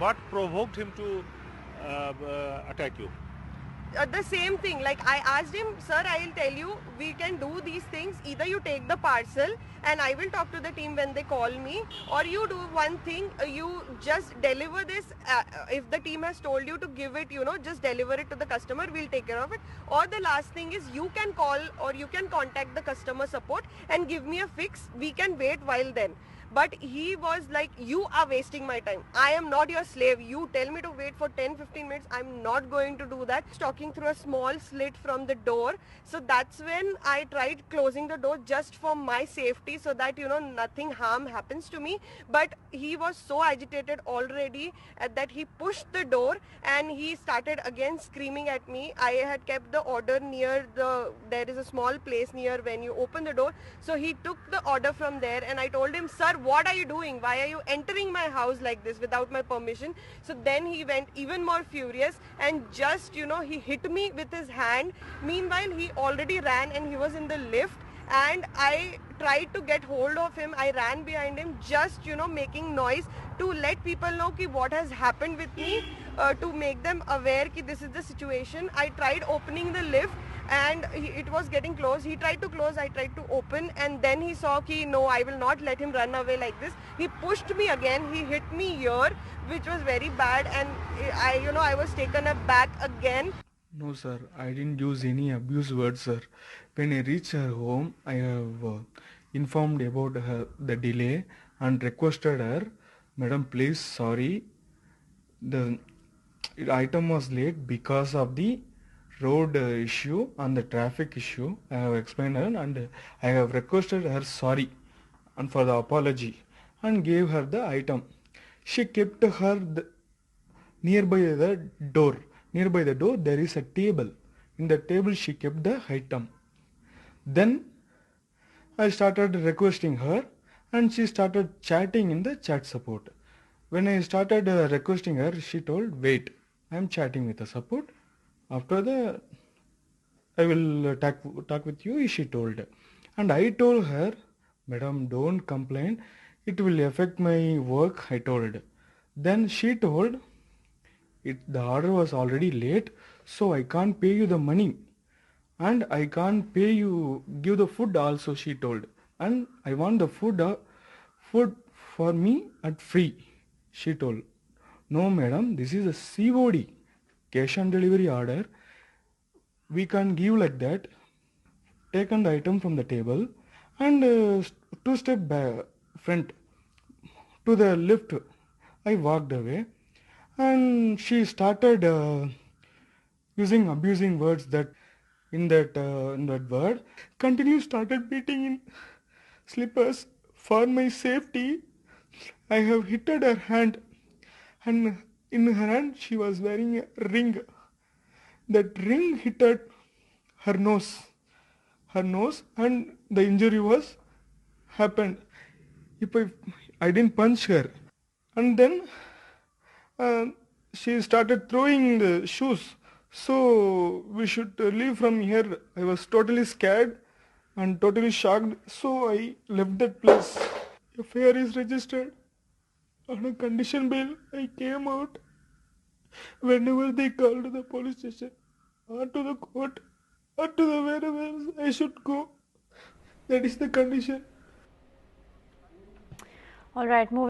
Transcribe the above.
what provoked him to attack you? The same thing, like I asked him, sir, I'll tell you, we can do these things, either you take the parcel and I will talk to the team when they call me, or you do one thing, you just deliver this, if the team has told you to give it, just deliver it to the customer, we'll take care of it. Or the last thing is, you can call or you can contact the customer support and give me a fix, we can wait while then. But he was like, you are wasting my time. I am not your slave. You tell me to wait for 10-15 minutes. I'm not going to do that. Talking through a small slit from the door. So that's when I tried closing the door just for my safety, so that, nothing harm happens to me. But he was so agitated already that he pushed the door and he started again screaming at me. I had kept the order near there is a small place near when you open the door. So he took the order from there and I told him, sir, what are you doing? Why are you entering my house like this without my permission? So then he went even more furious and just, he hit me with his hand. Meanwhile, he already ran and he was in the lift. And I tried to get hold of him. I ran behind him, just, making noise to let people know ki what has happened with me, to make them aware ki this is the situation. I tried opening the lift and it was getting closed. He tried to close, I tried to open, and then he saw ki no, I will not let him run away like this. He pushed me again, he hit me here, which was very bad, and I was taken aback again. No, sir, I didn't use any abuse words, sir. When I reached her home, I have informed about the delay and requested her, Madam, please, sorry, the item was late because of the road issue and the traffic issue. I have explained her and I have requested her sorry and for the apology and gave her the item. She kept her nearby the door. Nearby the door there is a table. In the table she kept the item. Then I started requesting her and she started chatting in the chat support. When I started requesting her, she told, wait, I am chatting with the support. After the, I will talk with you, she told. And I told her, Madam, don't complain. It will affect my work, I told. Then she told, the order was already late, so I can't pay you the money. And I can't pay you, give the food also, she told. And I want the food for me at free, she told. No, madam, this is a COD, cash on delivery order. We can't give like that. Taken the item from the table and two step back, front to the lift. I walked away and she started using abusing words that in that word. Continue started beating in slippers for my safety. I have hit her hand and in her hand she was wearing a ring. That ring hit her nose and the injury was happened. If I didn't punch her and then uh, she started throwing the shoes. So we should leave from here. I was totally scared and totally shocked. So I left that place. FIR is registered on a condition bail. I came out whenever they called to the police station or to the court or to the wherever I should go. That is the condition. All right, moving.